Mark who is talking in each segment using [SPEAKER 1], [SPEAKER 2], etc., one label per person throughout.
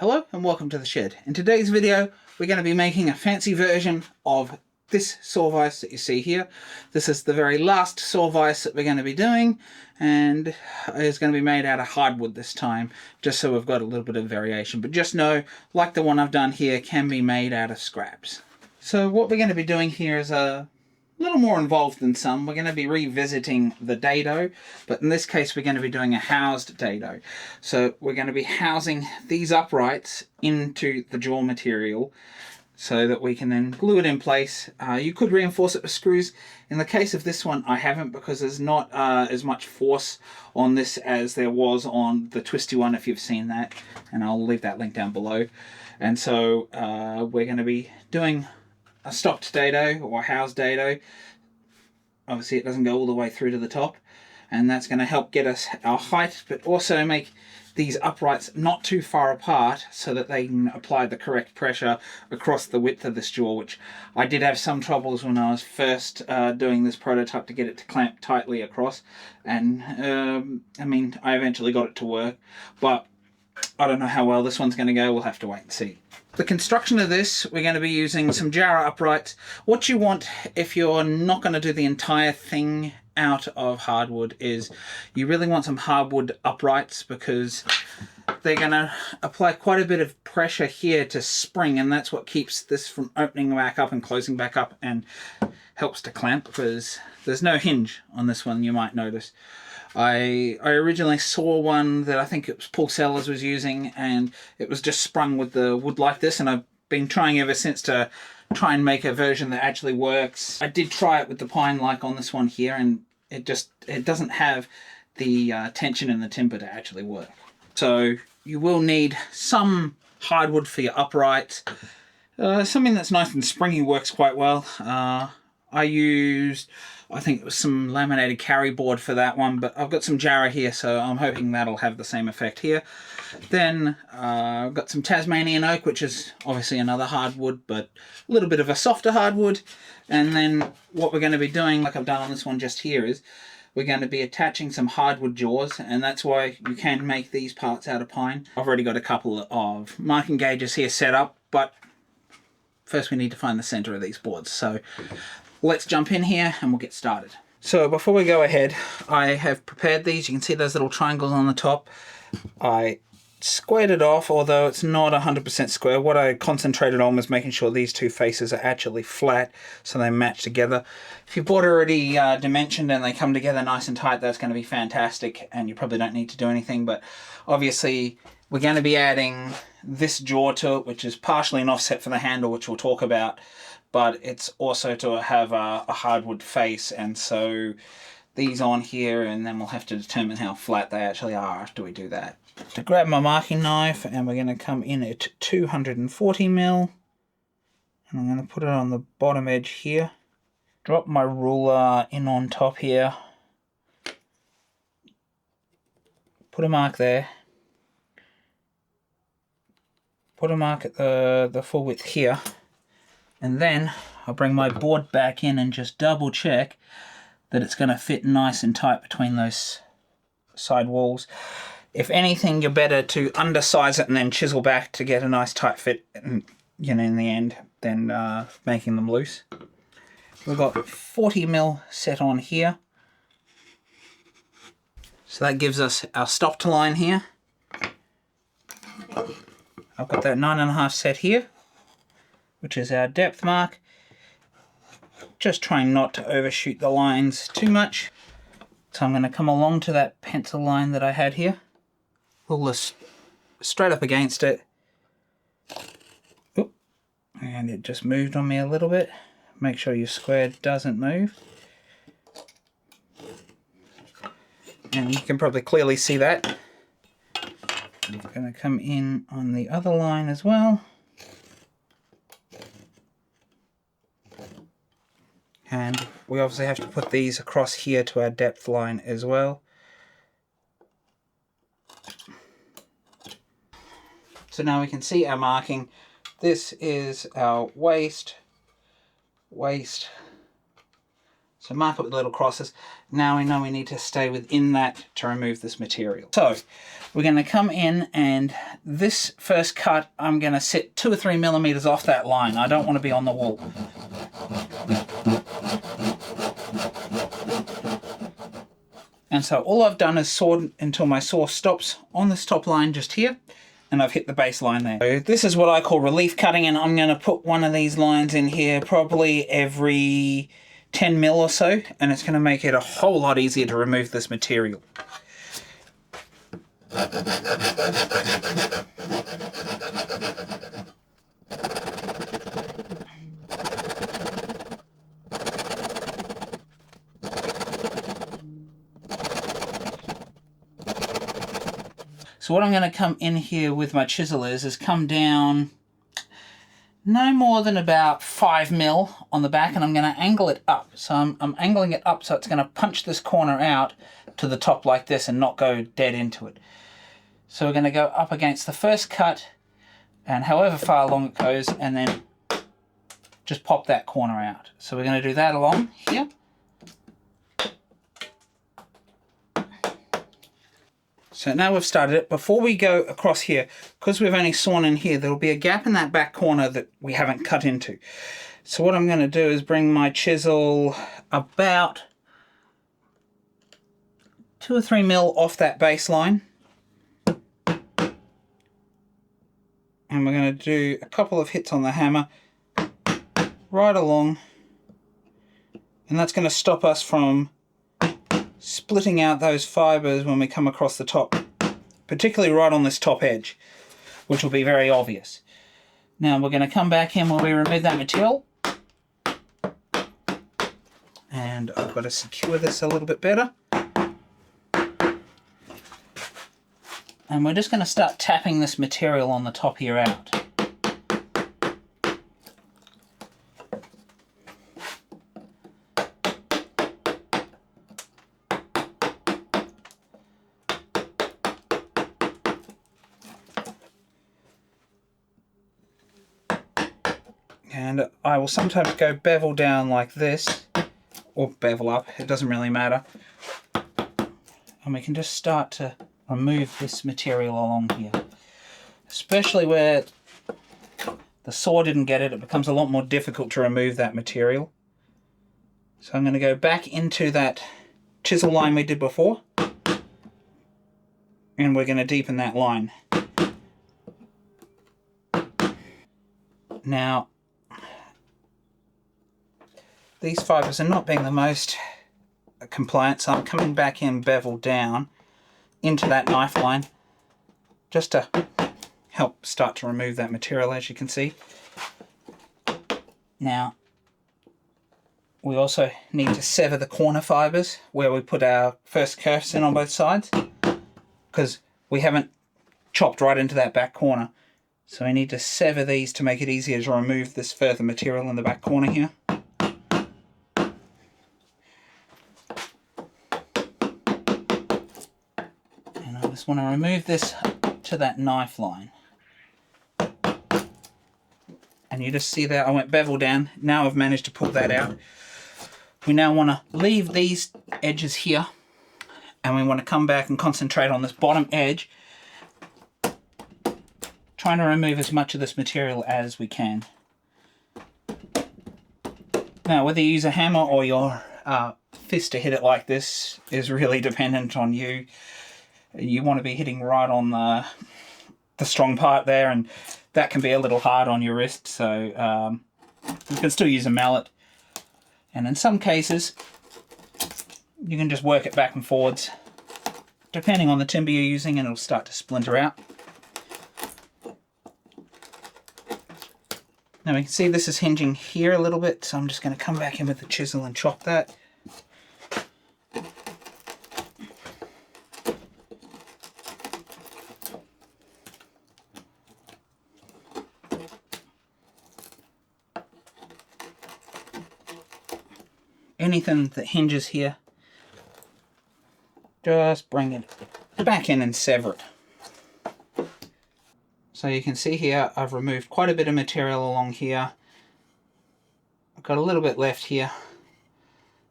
[SPEAKER 1] Hello and welcome to the shed. In today's video we're going to be making a fancy version of this saw vise that you see here. This is the very last saw vise that we're going to be doing, and it's going to be made out of hardwood this time, just so we've got a little bit of variation. But just know, like the one I've done here, can be made out of scraps. So what we're going to be doing here is a little more involved than some. We're going to be revisiting the dado, but in this case we're going to be doing a housed dado. So we're going to be housing these uprights into the jaw material so that we can then glue it in place. You could reinforce it with screws. In the case of this one I haven't, because there's not as much force on this as there was on the twisty one, if you've seen that, and I'll leave that link down below. And so we're going to be doing a stopped dado or housed dado. Obviously it doesn't go all the way through to the top, and that's going to help get us our height, but also make these uprights not too far apart so that they can apply the correct pressure across the width of this jaw, which I did have some troubles when I was first doing this prototype to get it to clamp tightly across, and I mean, I eventually got it to work, but I don't know how well this one's going to go. We'll have to wait and see. The construction of this, we're going to be using some Jarrah uprights. What you want, if you're not going to do the entire thing out of hardwood, is you really want some hardwood uprights, because they're going to apply quite a bit of pressure here to spring, and that's what keeps this from opening back up and closing back up, and helps to clamp, because there's no hinge on this one, you might notice. I originally saw one that I think it was Paul Sellers was using, and it was just sprung with the wood like this, and I've been trying ever since to try and make a version that actually works. I did try it with the pine like on this one here, and it doesn't have the tension in the timber to actually work. So you will need some hardwood for your uprights. Something that's nice and springy works quite well. I used, I think it was some laminated carry board for that one, but I've got some Jarrah here, so I'm hoping that'll have the same effect here. Then I've got some Tasmanian oak, which is obviously another hardwood, but a little bit of a softer hardwood. And then what we're going to be doing, like I've done on this one just here, is we're going to be attaching some hardwood jaws, and that's why you can make these parts out of pine. I've already got a couple of marking gauges here set up, but first we need to find the center of these boards. So let's jump in here and we'll get started. So before we go ahead, I have prepared these. You can see those little triangles on the top. I squared it off, although it's not 100% square. What I concentrated on was making sure these two faces are actually flat so they match together. If you bought already dimensioned and they come together nice and tight, that's going to be fantastic, and you probably don't need to do anything. But obviously we're going to be adding this jaw to it, which is partially an offset for the handle, which we'll talk about, but it's also to have a hardwood face, and so these on here, and then we'll have to determine how flat they actually are after we do that. To grab my marking knife, and we're going to come in at 240mm, and I'm going to put it on the bottom edge here. Drop my ruler in on top here. Put a mark there. Put a mark at the full width here. And then I'll bring my board back in and just double check that it's going to fit nice and tight between those side walls. If anything, you're better to undersize it and then chisel back to get a nice tight fit, and, you know, in the end, than making them loose. We've got 40mm set on here. So that gives us our stopped line here. I've got that 9.5 set here, which is our depth mark. Just trying not to overshoot the lines too much. So I'm going to come along to that pencil line that I had here. Pull this straight up against it. Oop. And it just moved on me a little bit. Make sure your square doesn't move. And you can probably clearly see that. I'm going to come in on the other line as well. And we obviously have to put these across here to our depth line as well. So now we can see our marking. This is our waist. So So mark it with little crosses. Now we know we need to stay within that to remove this material. So we're going to come in, and this first cut I'm going to set 2 or 3 millimeters off that line. I don't want to be on the wall. And so all I've done is sawed until my saw stops on this top line just here, and I've hit the base line there. So this is what I call relief cutting, and I'm going to put one of these lines in here probably every 10 mil or so, and it's going to make it a whole lot easier to remove this material. So what I'm going to come in here with my chisel is come down no more than about 5 mil on the back, and I'm going to angle it up. So I'm angling it up so it's going to punch this corner out to the top like this and not go dead into it. So we're going to go up against the first cut, and however far along it goes, and then just pop that corner out. So we're going to do that along here. So now we've started it. Before we go across here, because we've only sawn in here, there'll be a gap in that back corner that we haven't cut into. So what I'm going to do is bring my chisel about 2 or 3 mil off that baseline. And we're going to do a couple of hits on the hammer right along. And that's going to stop us from splitting out those fibers when we come across the top, particularly right on this top edge, which will be very obvious. Now we're going to come back in where we remove that material, and I've got to secure this a little bit better, and we're just going to start tapping this material on the top here out. And I will sometimes go bevel down like this, or bevel up, it doesn't really matter. And we can just start to remove this material along here. Especially where the saw didn't get it, it becomes a lot more difficult to remove that material. So I'm going to go back into that chisel line we did before, and we're going to deepen that line. Now, these fibers are not being the most compliant, so I'm coming back in bevel down into that knife line just to help start to remove that material, as you can see. Now, we also need to sever the corner fibers where we put our first kerfs in on both sides, because we haven't chopped right into that back corner. So we need to sever these to make it easier to remove this further material in the back corner here. And I just want to remove this to that knife line. And you just see that I went bevel down. Now I've managed to pull that out. We now want to leave these edges here, and we want to come back and concentrate on this bottom edge, trying to remove as much of this material as we can. Now, whether you use a hammer or your fist to hit it like this is really dependent on you. You want to be hitting right on the strong part there, and that can be a little hard on your wrist, so you can still use a mallet. And in some cases, you can just work it back and forwards, depending on the timber you're using, and it'll start to splinter out. Now we can see this is hinging here a little bit, so I'm just going to come back in with the chisel and chop that. Anything that hinges here, just bring it back in and sever it. So you can see here I've removed quite a bit of material along here. I've got a little bit left here.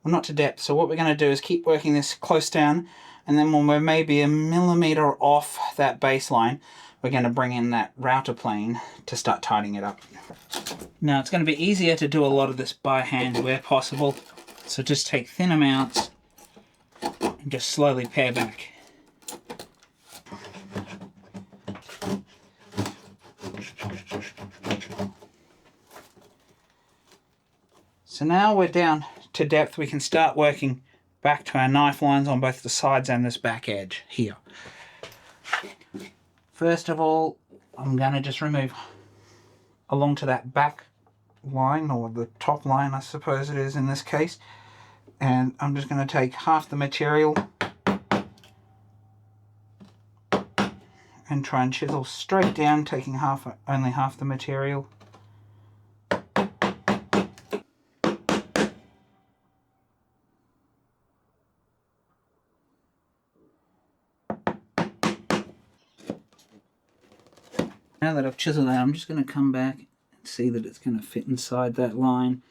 [SPEAKER 1] well, not to depth. So what we're going to do is keep working this close down, and then when we're maybe a millimeter off that baseline, we're going to bring in that router plane to start tightening it up. Now it's going to be easier to do a lot of this by hand where possible. So just take thin amounts and just slowly pare back. So now we're down to depth. We can start working back to our knife lines on both the sides and this back edge here. First of all, I'm going to just remove along to that back line, or the top line I suppose it is in this case, and I'm just going to take half the material and try and chisel straight down, taking only half the material. Now that I've chiseled that, I'm just going to come back and see that it's going to fit inside that line.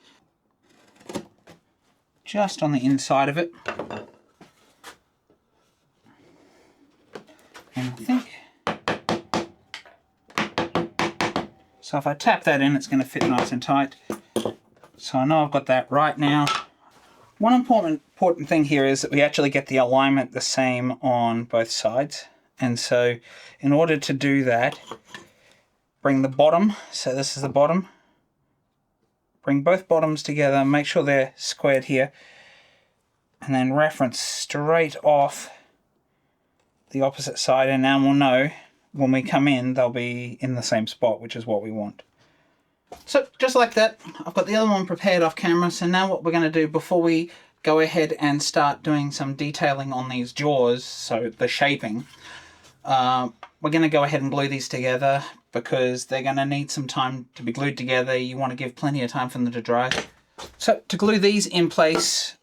[SPEAKER 1] Just on the inside of it. And I think, so if I tap that in, it's going to fit nice and tight. So I know I've got that right now. One important thing here is that we actually get the alignment the same on both sides. And so in order to do that, bring the bottom, so this is the bottom, bring both bottoms together, make sure they're squared here, and then reference straight off the opposite side, and now we'll know when we come in they'll be in the same spot, which is what we want. So just like that, I've got the other one prepared off camera. So now what we're going to do before we go ahead and start doing some detailing on these jaws, so the shaping, we're going to go ahead and glue these together because they're going to need some time to be glued together. You want to give plenty of time for them to dry. So to glue these in place,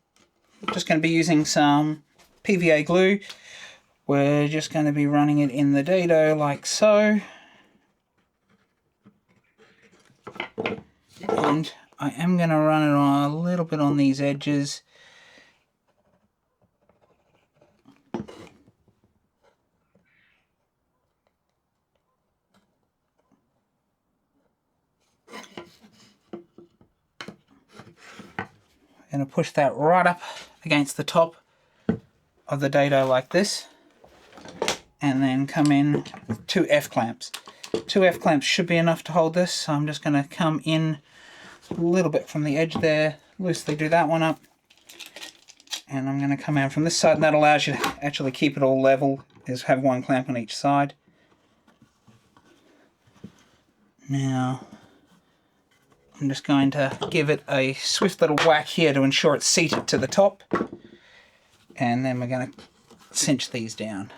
[SPEAKER 1] I'm just going to be using some PVA glue. We're just going to be running it in the dado like so. And I am going to run it on a little bit on these edges. Going to push that right up against the top of the dado like this, and then come in with 2 F-clamps. 2 F-clamps should be enough to hold this, so I'm just going to come in a little bit from the edge there, loosely do that one up, and I'm going to come out from this side, and that allows you to actually keep it all level, is have 1 clamp on each side. Now I'm just going to give it a swift little whack here to ensure it's seated to the top, and then we're going to cinch these down.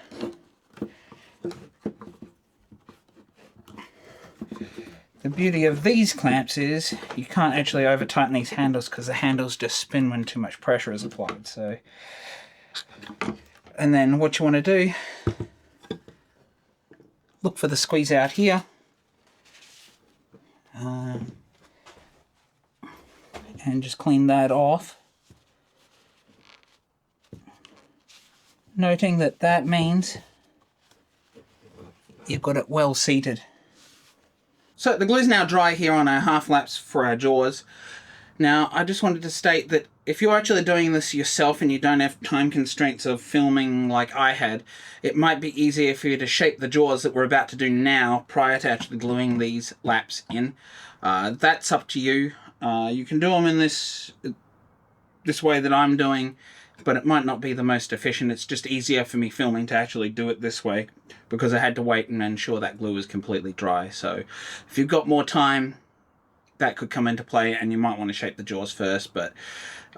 [SPEAKER 1] The beauty of these clamps is you can't actually over tighten these handles because the handles just spin when too much pressure is applied. So, and then what you want to do, look for the squeeze out here. And just clean that off. Noting that that means you've got it well seated. So the glue's now dry here on our half laps for our jaws. Now I just wanted to state that if you're actually doing this yourself and you don't have time constraints of filming like I had, it might be easier for you to shape the jaws that we're about to do now prior to actually gluing these laps in. That's up to you. You can do them in this way that I'm doing, but it might not be the most efficient. It's just easier for me filming to actually do it this way because I had to wait and ensure that glue is completely dry. So if you've got more time, that could come into play, and you might want to shape the jaws first, but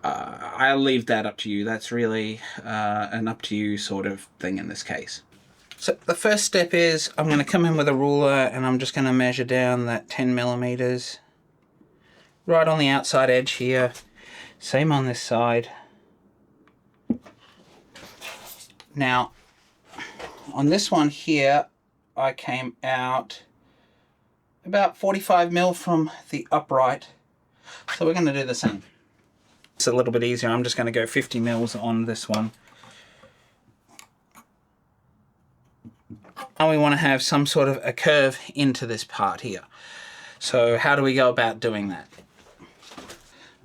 [SPEAKER 1] I'll leave that up to you. That's really an up to you sort of thing in this case. So the first step is I'm going to come in with a ruler and I'm just going to measure down that 10 millimeters right on the outside edge here. Same on this side. Now on this one here I came out about 45 mil from the upright, so we're going to do the same. It's a little bit easier. I'm just going to go 50 mils on this one. Now we want to have some sort of a curve into this part here. So how do we go about doing that?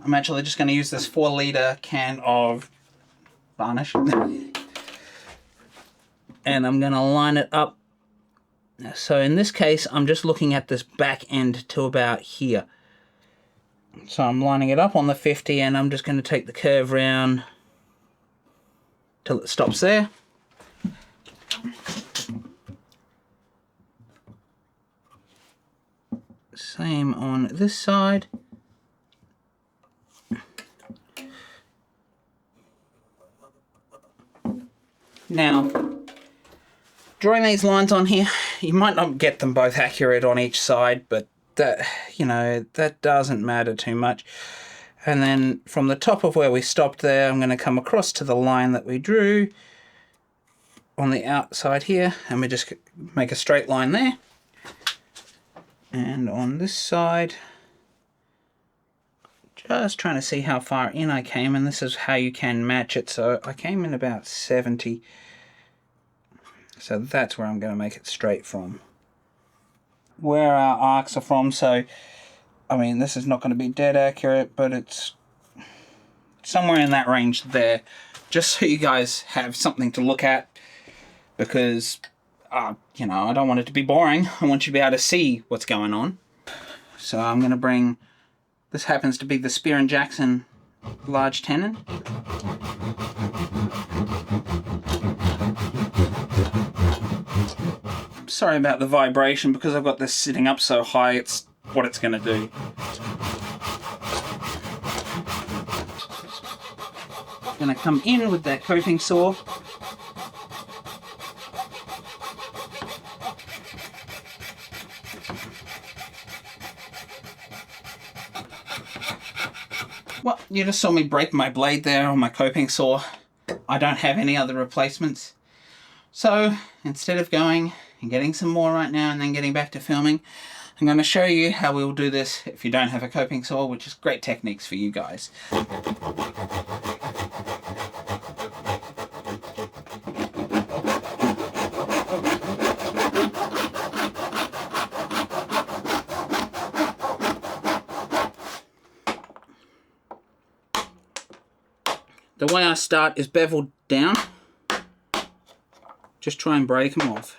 [SPEAKER 1] I'm actually just going to use this 4-litre can of varnish. And I'm going to line it up. So in this case, I'm just looking at this back end to about here. So I'm lining it up on the 50 and I'm just going to take the curve round till it stops there. Same on this side. Now, drawing these lines on here, you might not get them both accurate on each side, but that, you know, that doesn't matter too much. And then from the top of where we stopped there, I'm going to come across to the line that we drew on the outside here, and we just make a straight line there. And on this side, just trying to see how far in I came, and this is how you can match it. So I came in about 70. So that's where I'm going to make it straight from. Where our arcs are from, so I mean, this is not going to be dead accurate, but it's somewhere in that range there, just so you guys have something to look at, because you know, I don't want it to be boring. I want you to be able to see what's going on. So I'm going to bring, this happens to be the Spear & Jackson large tenon. Sorry about the vibration, because I've got this sitting up so high, it's what it's going to do. I'm going to come in with that coping saw. Well, you just saw me break my blade there on my coping saw. I don't have any other replacements. So instead of going and getting some more right now and then getting back to filming, I'm going to show you how we'll do this if you don't have a coping saw, which is great techniques for you guys. The way I start is beveled down. Just try and break them off.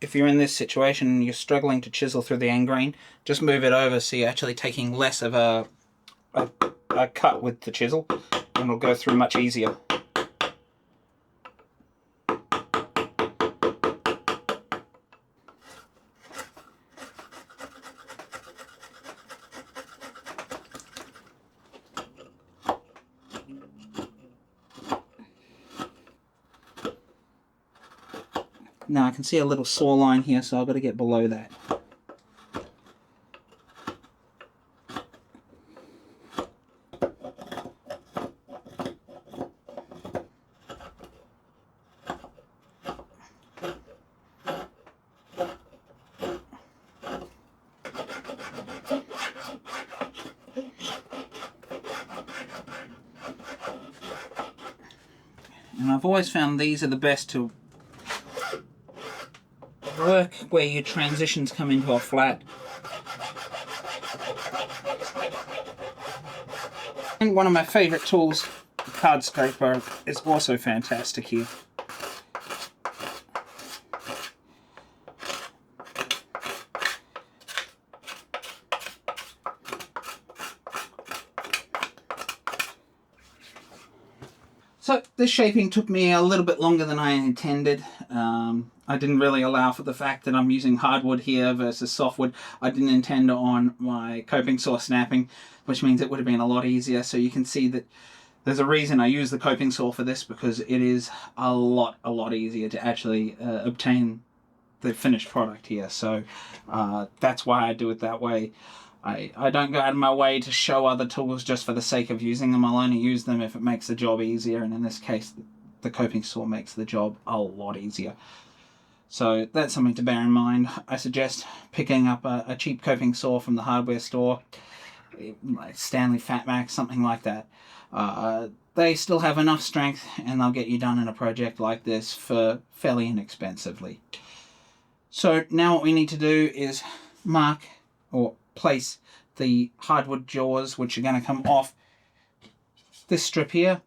[SPEAKER 1] If you're in this situation and you're struggling to chisel through the end grain, just move it over so you're actually taking less of a cut with the chisel, and it'll go through much easier. Now I can see a little saw line here, so I've got to get below that. And I've always found these are the best to work where your transitions come into a flat. And one of my favourite tools, the card scraper, is also fantastic here. So this shaping took me a little bit longer than I intended. I didn't really allow for the fact that I'm using hardwood here versus softwood. I didn't intend on my coping saw snapping, which means it would have been a lot easier. So you can see that There's a reason I use the coping saw for this, because it is a lot easier to actually obtain the finished product here. So that's why I do it that way. I don't go out of my way to show other tools just for the sake of using them. I'll only use them if it makes the job easier, and in this case the coping saw makes the job a lot easier. So that's something to bear in mind. I suggest picking up a cheap coping saw from the hardware store, like Stanley Fatmax, something like that. They still have enough strength and they'll get you done in a project like this for fairly inexpensively. So now what we need to do is mark or place the hardwood jaws, which are going to come off this strip here.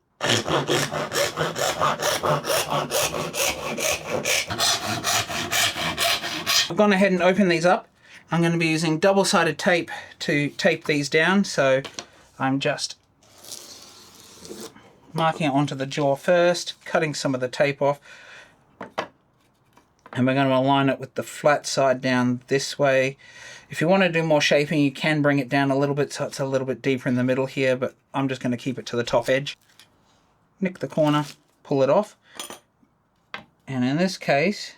[SPEAKER 1] I've gone ahead and opened these up. I'm going to be using double-sided tape to tape these down, so I'm just marking it onto the jaw first, cutting some of the tape off, and we're going to align it with the flat side down this way. If you want to do more shaping, you can bring it down a little bit so it's a little bit deeper in the middle here, but I'm just going to keep it to the top edge. Nick the corner, pull it off, and in this case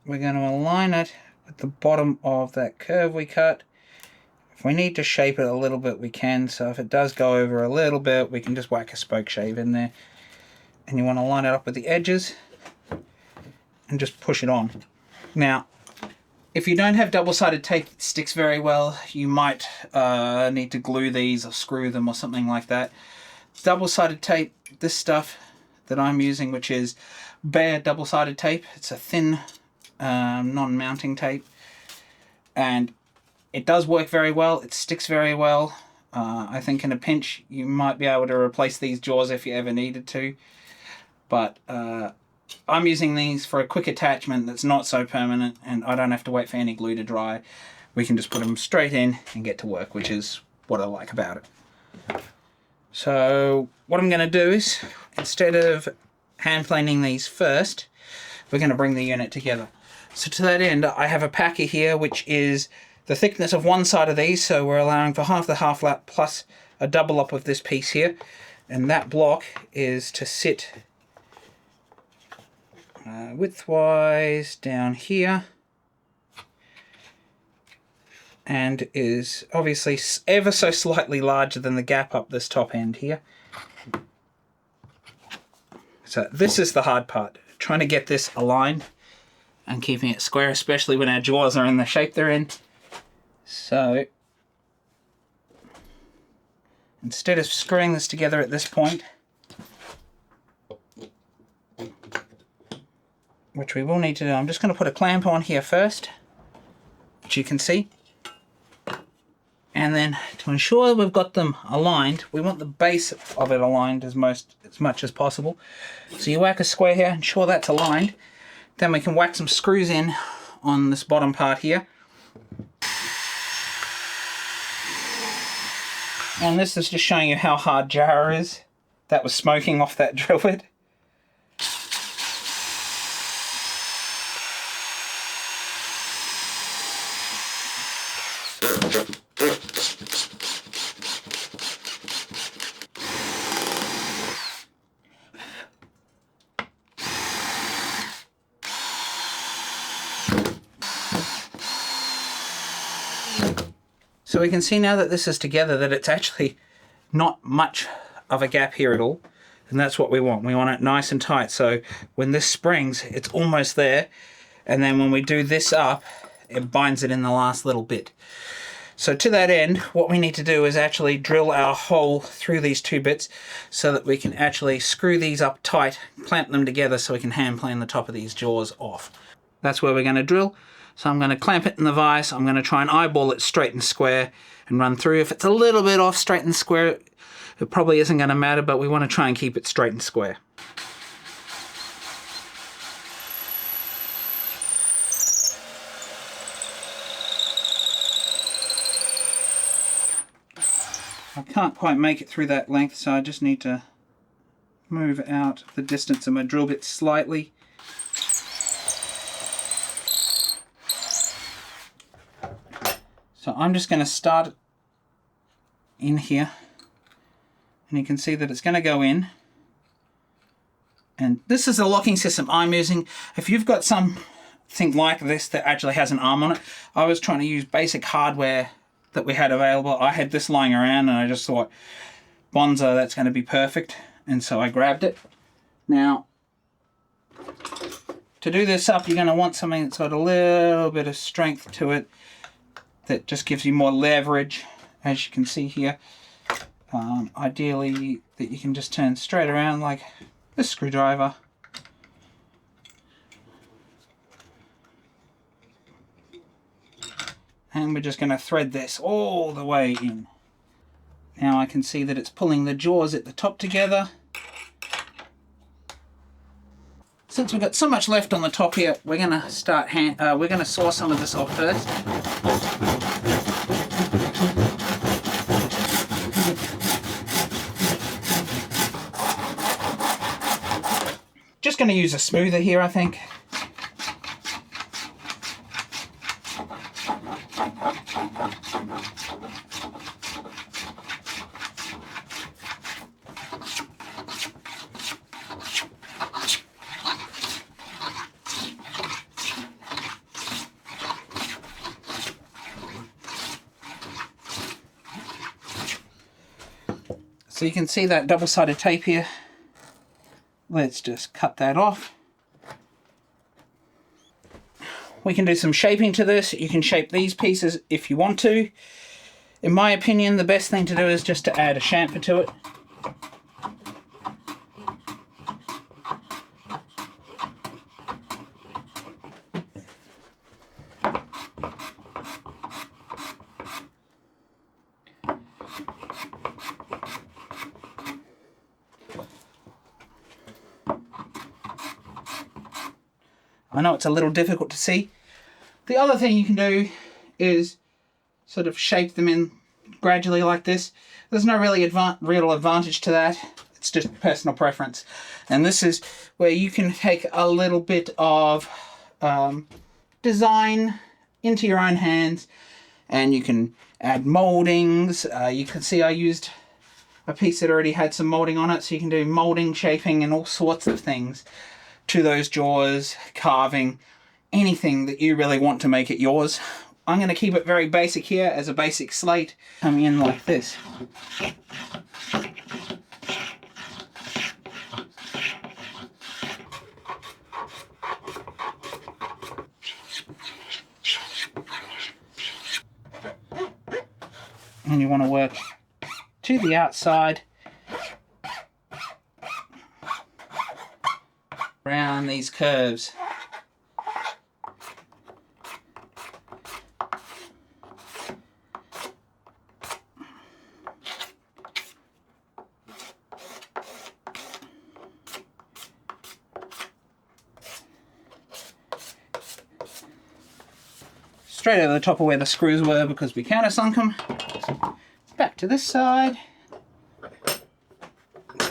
[SPEAKER 1] we're going to align it with the bottom of that curve we cut. If we need to shape it a little bit, we can, so if it does go over a little bit, we can just whack a spoke shave in there. And you want to line it up with the edges and just push it on. Now, if you don't have double-sided tape that sticks very well, you might need to glue these or screw them or something like that. Double-sided tape, this stuff that I'm using, which is bare double-sided tape, it's a thin non-mounting tape, and it does work very well. It sticks very well. I think in a pinch you might be able to replace these jaws if you ever needed to, but I'm using these for a quick attachment that's not so permanent, and I don't have to wait for any glue to dry. We can just put them straight in and get to work, which is what I like about it. So what I'm going to do is, instead of hand planing these first, we're going to bring the unit together. So to that end, I have a packer here, which is the thickness of one side of these, so we're allowing for half the half lap plus a double up of this piece here, and that block is to sit widthwise down here, and is obviously ever so slightly larger than the gap up this top end here. So this is the hard part, trying to get this aligned and keeping it square, especially when our jaws are in the shape they're in. So instead of screwing this together at this point, which we will need to do, I'm just going to put a clamp on here first, which you can see. And then to ensure we've got them aligned, we want the base of it aligned as much as possible. So you whack a square here, ensure that's aligned. Then we can whack some screws in on this bottom part here. And this is just showing you how hard jar is. That was smoking off that drill bit. So we can see now that this is together that it's actually not much of a gap here at all. And that's what we want. We want it nice and tight. So when this springs, it's almost there. And then when we do this up, it binds it in the last little bit. So to that end, what we need to do is actually drill our hole through these two bits so that we can actually screw these up tight, clamp them together so we can hand plane the top of these jaws off. That's where we're going to drill. So I'm going to clamp it in the vise. I'm going to try and eyeball it straight and square and run through. If it's a little bit off straight and square, it probably isn't going to matter, but we want to try and keep it straight and square. I can't quite make it through that length, so I just need to move out the distance of my drill bit slightly. So I'm just going to start in here And you can see that it's going to go in. And this is the locking system I'm using. If you've got something like this that actually has an arm on it, I was trying to use basic hardware that we had available. I had this lying around and I just thought, bonza, that's going to be perfect. And so I grabbed it. Now, to do this up, you're going to want something that's got a little bit of strength to it, that just gives you more leverage, as you can see here. Ideally, that you can just turn straight around like this screwdriver. And we're just going to thread this all the way in. Now I can see that it's pulling the jaws at the top together. Since we've got so much left on the top here, we're going to start we're going to saw some of this off first. Just going to use a smoother here, I think. So you can see that double-sided tape here. Let's just cut that off. We can do some shaping to this. You can shape these pieces if you want to. In my opinion, the best thing to do is just to add a chamfer to it. I know it's a little difficult to see. The other thing you can do is sort of shape them in gradually like this. There's no really real advantage to that. It's just personal preference. And this is where you can take a little bit of design into your own hands, and you can add moldings. You can see I used a piece that already had some molding on it, so you can do molding, shaping, and all sorts of things to those jaws, carving, anything that you really want to make it yours. I'm going to keep it very basic here as a basic slate, coming in like this. And you want to work to the outside around these curves. Straight over the top of where the screws were because we countersunk them. Back to this side.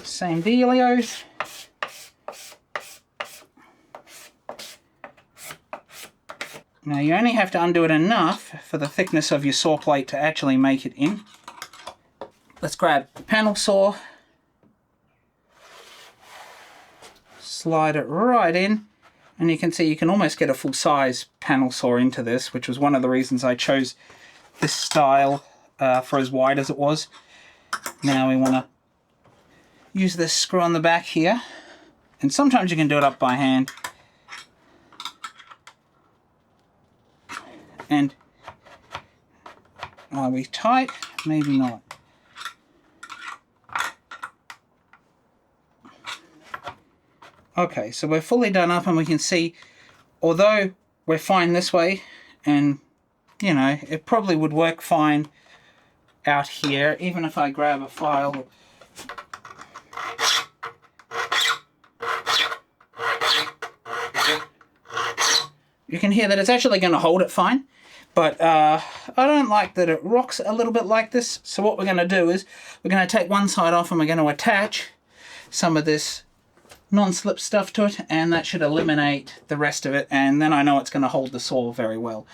[SPEAKER 1] Same dealios. Now you only have to undo it enough for the thickness of your saw plate to actually make it in. Let's grab the panel saw, slide it right in, and you can see you can almost get a full-size panel saw into this, which was one of the reasons I chose this style for as wide as it was. Now we want to use this screw on the back here, and sometimes you can do it up by hand. And are we tight? Maybe not. Okay, so we're fully done up, and we can see, although we're fine this way, and you know, it probably would work fine out here, even if I grab a file. You can hear that it's actually going to hold it fine. But I don't like that it rocks a little bit like this. So what we're going to do is we're going to take one side off and we're going to attach some of this non-slip stuff to it, and that should eliminate the rest of it, and then I know it's going to hold the saw very well.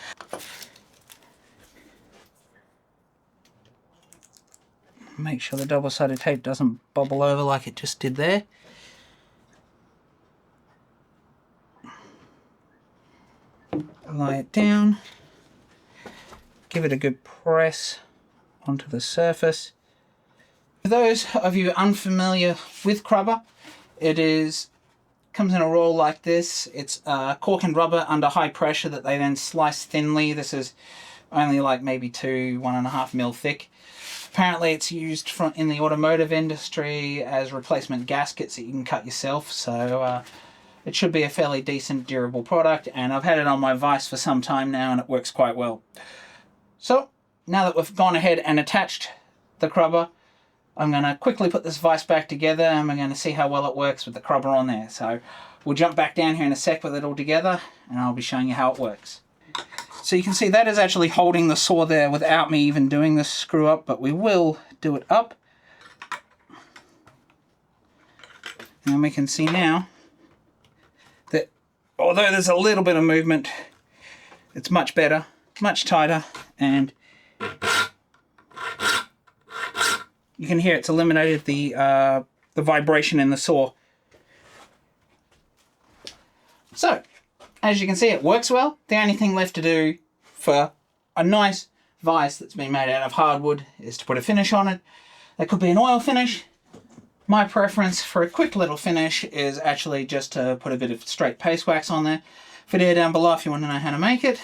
[SPEAKER 1] Make sure the double-sided tape doesn't bubble over like it just did there. Lie it down. Give it a good press onto the surface. For those of you unfamiliar with crubber, comes in a roll like this. It's cork and rubber under high pressure that they then slice thinly. This is only like maybe 1.5 mil thick. Apparently it's used in the automotive industry as replacement gaskets that you can cut yourself, so it should be a fairly decent, durable product, and I've had it on my vise for some time now and it works quite well. So now that we've gone ahead and attached the crubber, I'm going to quickly put this vise back together and we're going to see how well it works with the crubber on there. So we'll jump back down here in a sec with it all together and I'll be showing you how it works. So you can see that is actually holding the saw there without me even doing this screw up, but we will do it up. And we can see now that although there's a little bit of movement, it's much better, much tighter, and you can hear it's eliminated the vibration in the saw. So, as you can see, it works well. The only thing left to do for a nice vise that's been made out of hardwood is to put a finish on it. That could be an oil finish. My preference for a quick little finish is actually just to put a bit of straight paste wax on there. Video down below if you want to know how to make it.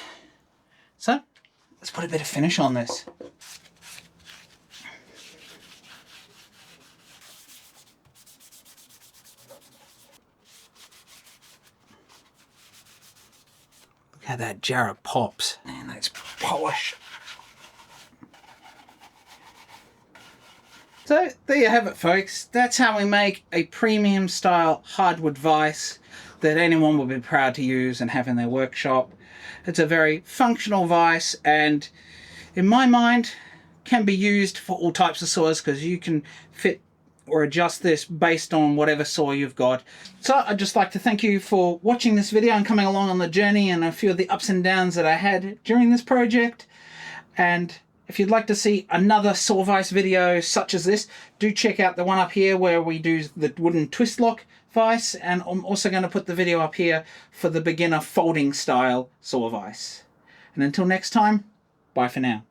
[SPEAKER 1] So, let's put a bit of finish on this. How that jarrah pops, and that's polish. So there you have it, folks. That's how we make a premium style hardwood vise that anyone will be proud to use and have in their workshop. It's a very functional vise, and in my mind can be used for all types of saws because you can fit or adjust this based on whatever saw you've got. So I'd just like to thank you for watching this video and coming along on the journey and a few of the ups and downs that I had during this project. And if you'd like to see another saw vise video such as this, do check out the one up here where we do the wooden twist lock vise, and I'm also going to put the video up here for the beginner folding style saw vise. And until next time, bye for now.